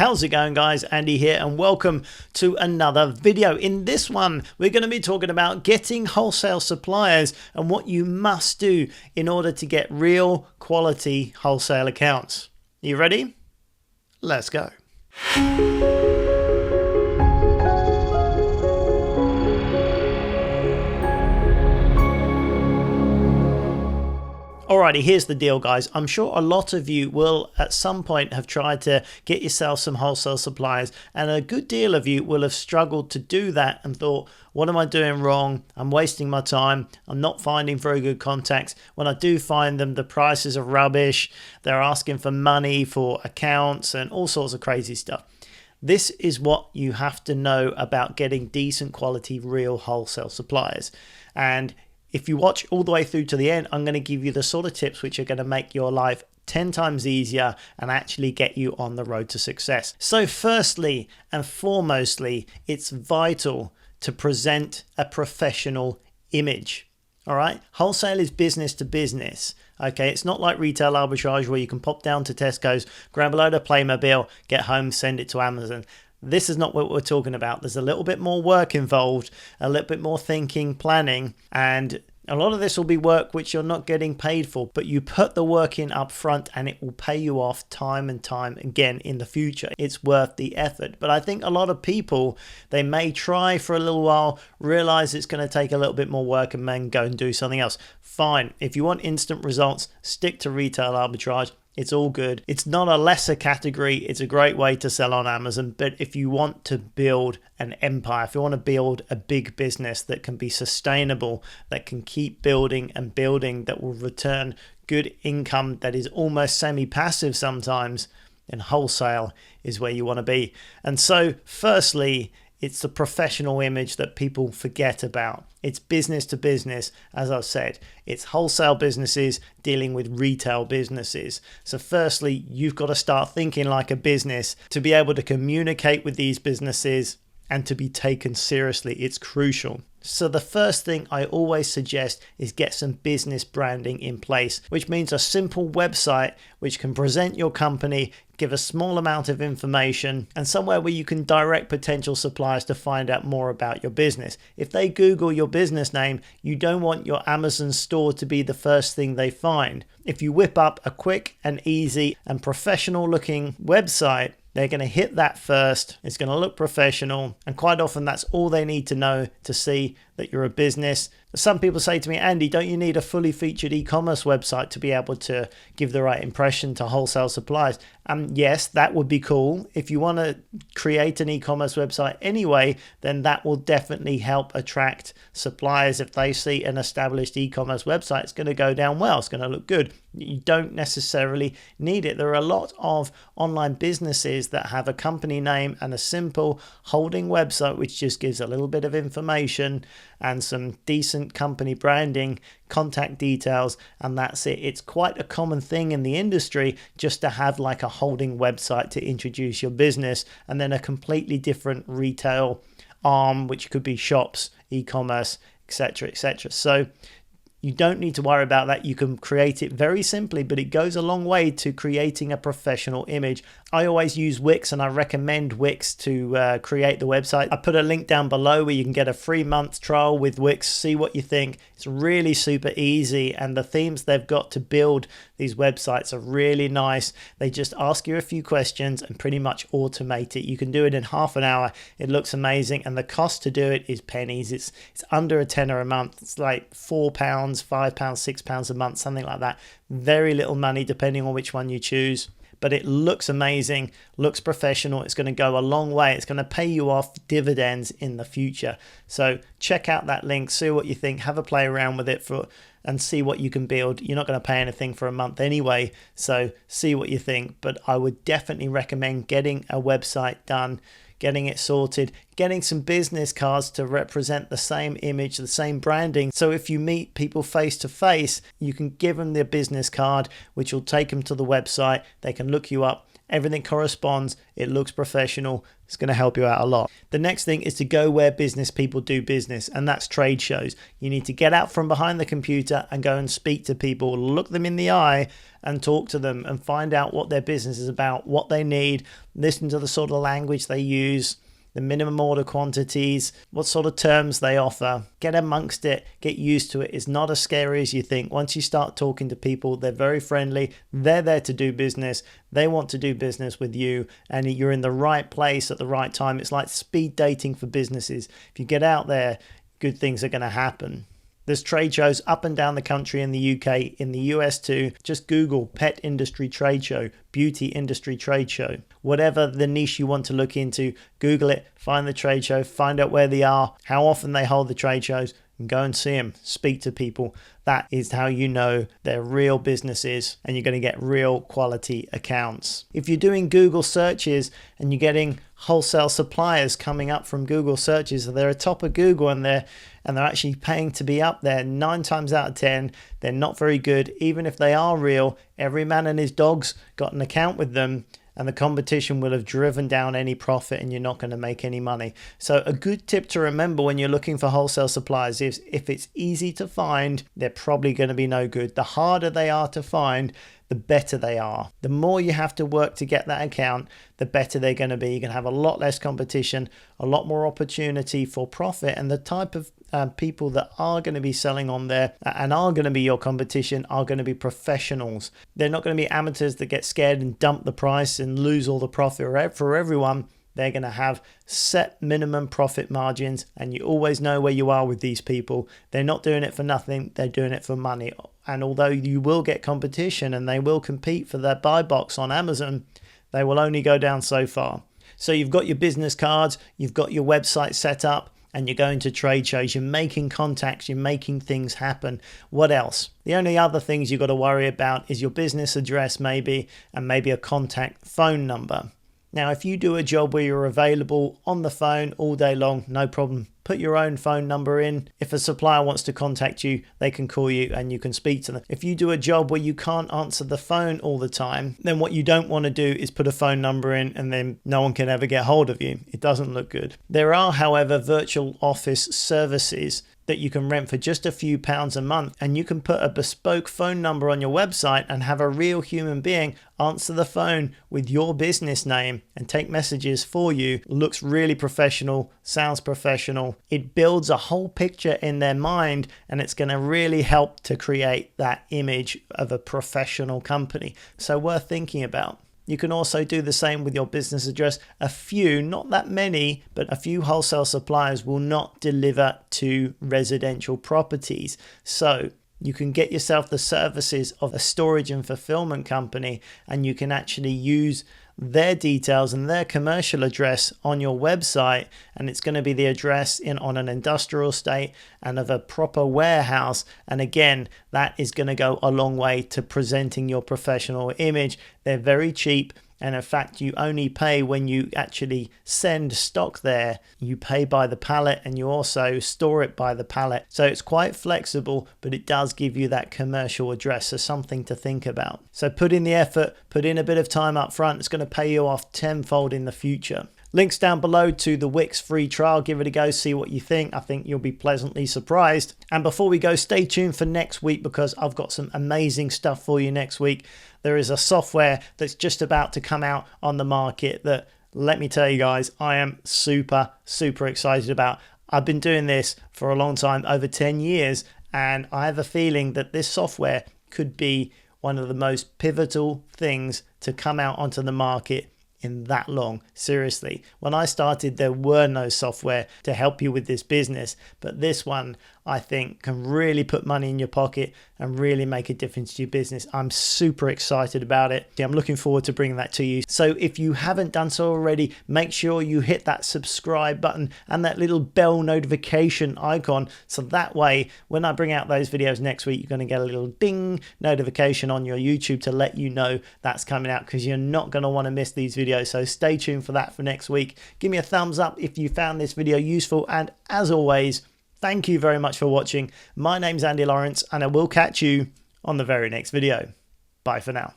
How's it going, guys? Andy here, and welcome to another video. In this one, we're going to be talking about getting wholesale suppliers and what you must do in order to get real quality wholesale accounts. You ready? Let's go. Alrighty, here's the deal, guys. I'm sure a lot of you will at some point have tried to get yourself some wholesale suppliers, and a good deal of you will have struggled to do that and thought, what am I doing wrong? I'm wasting my time. I'm not finding very good contacts. When I do find them, the prices are rubbish. They're asking for money for accounts and all sorts of crazy stuff. This is what you have to know about getting decent quality real wholesale suppliers. And if you watch all the way through to the end, I'm going to give you the sort of tips which are going to make your life 10 times easier and actually get you on the road to success. So firstly and foremostly, it's vital to present a professional image. All right. Wholesale is business to business. Okay. It's not like retail arbitrage where you can pop down to Tesco's, grab a load of Playmobil, get home, send it to Amazon. This is not what we're talking about. There's a little bit more work involved, a little bit more thinking, planning, and a lot of this will be work which you're not getting paid for, but you put the work in up front and it will pay you off time and time again in the future. It's worth the effort. But I think a lot of people, they may try for a little while, realize it's going to take a little bit more work and then go and do something else. Fine. If you want instant results, stick to retail arbitrage. It's all good. It's not a lesser category. It's a great way to sell on Amazon. But if you want to build an empire, if you want to build a big business that can be sustainable, that can keep building and building, that will return good income, that is almost semi-passive sometimes, then wholesale is where you want to be. And so firstly, it's the professional image that people forget about. It's business to business, as I've said. It's wholesale businesses dealing with retail businesses. So firstly, you've got to start thinking like a business to be able to communicate with these businesses and to be taken seriously. It's crucial. So the first thing I always suggest is get some business branding in place, which means a simple website which can present your company, give a small amount of information, and somewhere where you can direct potential suppliers to find out more about your business. If they Google your business name, you don't want your Amazon store to be the first thing they find. If you whip up a quick and easy and professional looking website, they're going to hit that first. It's going to look professional. And quite often that's all they need to know to see that you're a business. Some people say to me, Andy, don't you need a fully featured e-commerce website to be able to give the right impression to wholesale suppliers? Yes, that would be cool. If you want to create an e-commerce website anyway, then that will definitely help attract suppliers. If they see an established e-commerce website, it's going to go down well. It's going to look good. You don't necessarily need it. There are a lot of online businesses that have a company name and a simple holding website, which just gives a little bit of information and some decent company branding, contact details, and that's it. It's quite a common thing in the industry just to have like a holding website to introduce your business, and then a completely different retail arm, which could be shops, e-commerce, etc., etc. So you don't need to worry about that. You can create it very simply, but it goes a long way to creating a professional image. I always use Wix, and I recommend Wix to create the website. I put a link down below where you can get a 3-month trial with Wix, see what you think. It's really super easy, and the themes they've got to build these websites are really nice. They just ask you a few questions and pretty much automate it. You can do it in half an hour. It looks amazing, and the cost to do it is pennies. It's under a tenner a month. It's like £4, £5, £6 a month, something like that. Very little money depending on which one you choose. But it looks amazing, looks professional. It's going to go a long way. It's going to pay you off dividends in the future. So check out that link, see what you think, have a play around with it and see what you can build. You're not going to pay anything for a month anyway, so see what you think. But I would definitely recommend getting a website done, getting it sorted, getting some business cards to represent the same image, the same branding. So if you meet people face to face, you can give them their business card, which will take them to the website. They can look you up everything corresponds, it looks professional. It's going to help you out a lot. The next thing is to go where business people do business, and that's trade shows. You need to get out from behind the computer and go and speak to people, look them in the eye and talk to them and find out what their business is about, what they need, listen to the sort of language they use, the minimum order quantities, what sort of terms they offer. Get amongst it, get used to it. It's not as scary as you think. Once you start talking to people, they're very friendly. They're there to do business. They want to do business with you, and you're in the right place at the right time. It's like speed dating for businesses. If you get out there, good things are going to happen. There's trade shows up and down the country in the UK, in the US too. Just Google pet industry trade show, beauty industry trade show. Whatever the niche you want to look into, Google it, find the trade show, find out where they are, how often they hold the trade shows, and go and see them, speak to people. That is how you know they're real businesses and you're going to get real quality accounts. If you're doing Google searches and you're getting wholesale suppliers coming up from Google searches, they're atop of Google and they're actually paying to be up there, 9 times out of 10, they're not very good. Even if they are real, every man and his dog's got an account with them, and the competition will have driven down any profit and you're not going to make any money. So a good tip to remember when you're looking for wholesale suppliers is if it's easy to find, they're probably going to be no good. The harder they are to find, the better they are. The more you have to work to get that account, the better they're going to be. You're going to have a lot less competition, a lot more opportunity for profit, and the type of people that are going to be selling on there and are going to be your competition are going to be professionals. They're not going to be amateurs that get scared and dump the price and lose all the profit. For everyone, they're going to have set minimum profit margins, and you always know where you are with these people. They're not doing it for nothing, they're doing it for money. And although you will get competition and they will compete for their buy box on Amazon, they will only go down so far. So you've got your business cards, you've got your website set up, and you're going to trade shows, you're making contacts, you're making things happen. What else? The only other things you've got to worry about is your business address maybe, and maybe a contact phone number. Now, if you do a job where you're available on the phone all day long, no problem. Put your own phone number in. If a supplier wants to contact you, they can call you and you can speak to them. If you do a job where you can't answer the phone all the time, then what you don't want to do is put a phone number in and then no one can ever get hold of you. It doesn't look good. There are, however, virtual office services that you can rent for just a few pounds a month, and you can put a bespoke phone number on your website and have a real human being answer the phone with your business name and take messages for you. Looks really professional, sounds professional. It builds a whole picture in their mind, and it's going to really help to create that image of a professional company. So worth thinking about. You can also do the same with your business address. A few, not that many, but a few wholesale suppliers will not deliver to residential properties. So you can get yourself the services of a storage and fulfillment company, and you can actually use their details and their commercial address on your website, and it's going to be the address on an industrial estate and of a proper warehouse. And again, that is going to go a long way to presenting your professional image. They're very cheap, and in fact you only pay when you actually send stock there. You pay by the pallet and you also store it by the pallet. So it's quite flexible, but it does give you that commercial address, so something to think about. So put in the effort, put in a bit of time up front. It's going to pay you off tenfold in the future. Links down below to the Wix free trial. Give it a go, see what you think. I think you'll be pleasantly surprised. And before we go, stay tuned for next week because I've got some amazing stuff for you next week. There is a software that's just about to come out on the market that, let me tell you guys, I am super excited about. I've been doing this for a long time, over 10 years, and I have a feeling that this software could be one of the most pivotal things to come out onto the market in that long. Seriously, when I started, there were no software to help you with this business, but this one I think can really put money in your pocket and really make a difference to your business. I'm super excited about it. I'm looking forward to bringing that to you. So if you haven't done so already, make sure you hit that subscribe button and that little bell notification icon, so that way when I bring out those videos next week, you're going to get a little ding notification on your YouTube to let you know that's coming out, because you're not going to want to miss these videos. So stay tuned for that for next week. Give me a thumbs up if you found this video useful, and as always, thank you very much for watching. My name's Andy Lawrence, and I will catch you on the very next video. Bye for now.